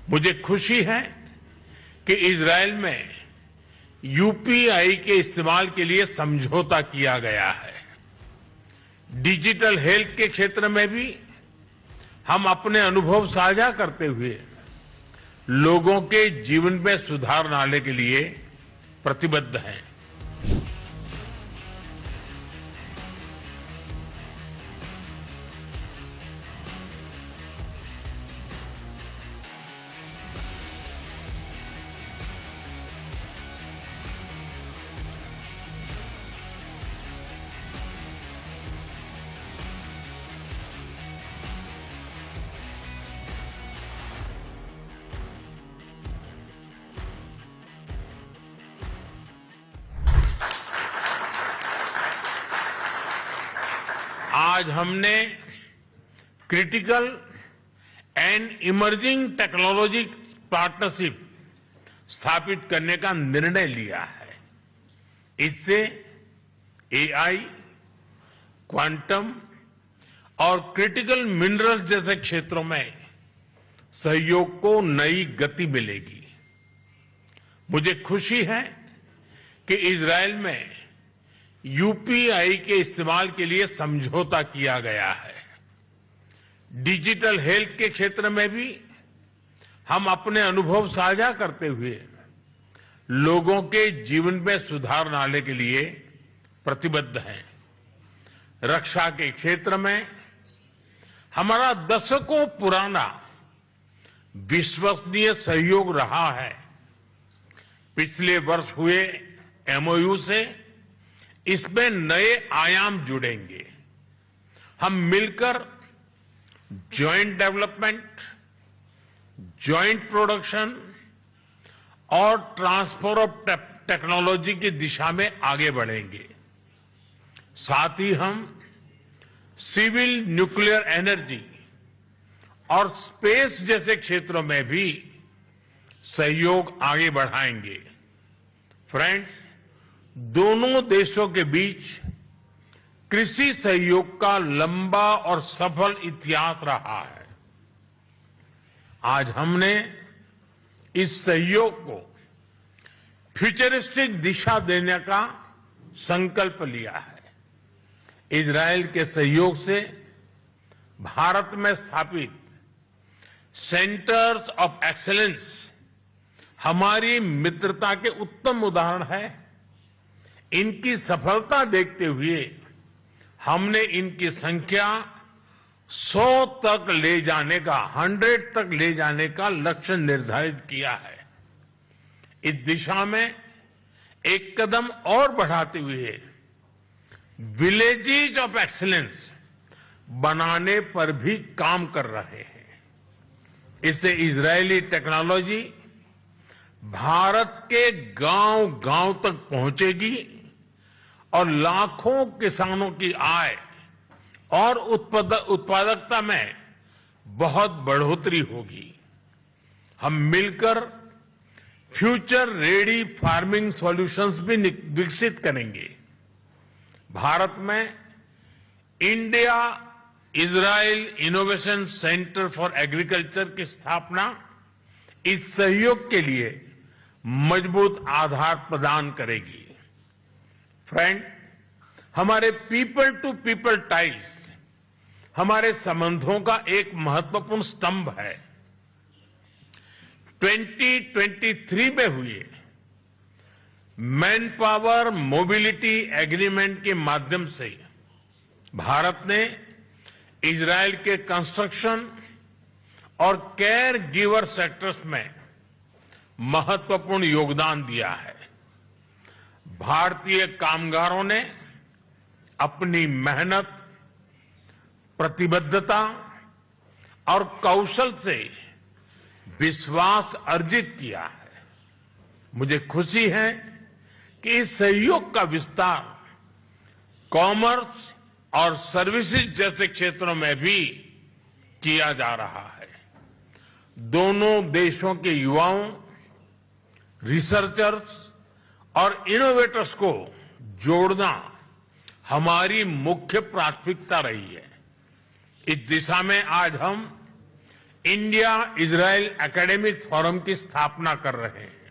मुझे खुशी है कि इजरायल में यूपीआई के इस्तेमाल के लिए समझौता किया गया है। डिजिटल हेल्थ के क्षेत्र में भी हम अपने अनुभव साझा करते हुए लोगों के जीवन में सुधार लाने के लिए प्रतिबद्ध हैं। आज हमने critical and emerging technology partnership स्थापित करने का निर्णय लिया है। इससे एआई, क्वांटम और क्रिटिकल मिनरल्स जैसे क्षेत्रों में सहयोग को नई गति मिलेगी। मुझे खुशी है कि इजरायल में यूपीआई के इस्तेमाल के लिए समझौता किया गया है। डिजिटल हेल्थ के क्षेत्र में भी हम अपने अनुभव साझा करते हुए लोगों के जीवन में सुधार लाने के लिए प्रतिबद्ध हैं। रक्षा के क्षेत्र में हमारा दशकों पुराना विश्वसनीय सहयोग रहा है। पिछले वर्ष हुए एमओयू से इसमें नए आयाम जुड़ेंगे। हम मिलकर ज्वाइंट डेवलपमेंट, ज्वाइंट प्रोडक्शन और ट्रांसफर ऑफ टेक्नोलॉजी की दिशा में आगे बढ़ेंगे। साथ ही हम सिविल न्यूक्लियर एनर्जी और स्पेस जैसे क्षेत्रों में भी सहयोग आगे बढ़ाएंगे। फ्रेंड्स, दोनों देशों के बीच कृषि सहयोग का लंबा और सफल इतिहास रहा है। आज हमने इस सहयोग को फ्यूचरिस्टिक दिशा देने का संकल्प लिया है। इजरायल के सहयोग से भारत में स्थापित सेंटर्स ऑफ एक्सीलेंस हमारी मित्रता के उत्तम उदाहरण है। इनकी सफलता देखते हुए हमने इनकी संख्या 100 तक ले जाने का 100 तक ले जाने का लक्ष्य निर्धारित किया है। इस दिशा में एक कदम और बढ़ाते हुए विलेजेस ऑफ एक्सीलेंस बनाने पर भी काम कर रहे हैं। इससे इजरायली टेक्नोलॉजी भारत के गांव-गांव तक पहुंचेगी और लाखों किसानों की आय और उत्पादकता में बहुत बढ़ोतरी होगी। हम मिलकर फ्यूचर रेडी फार्मिंग सॉल्यूशंस भी विकसित करेंगे। भारत में India Israel innovation centre for agriculture की स्थापना इस सहयोग के लिए मजबूत आधार प्रदान करेगी। फ्रेंड्स, हमारे पीपल टू पीपल टाइज हमारे संबंधों का एक महत्वपूर्ण स्तंभ है। 2023 में हुए मैन पावर मोबिलिटी एग्रीमेंट के माध्यम से भारत ने इजरायल के कंस्ट्रक्शन और केयर गिवर सेक्टर्स में महत्वपूर्ण योगदान दिया है। भारतीय कामगारों ने अपनी मेहनत, प्रतिबद्धता और कौशल से विश्वास अर्जित किया है। मुझे खुशी है कि इस सहयोग का विस्तार कॉमर्स और सर्विसेज जैसे क्षेत्रों में भी किया जा रहा है। दोनों देशों के युवाओं, रिसर्चर्स और इनोवेटर्स को जोड़ना हमारी मुख्य प्राथमिकता रही है। इस दिशा में आज हम इंडिया इजराइल एकेडमिक फोरम की स्थापना कर रहे हैं।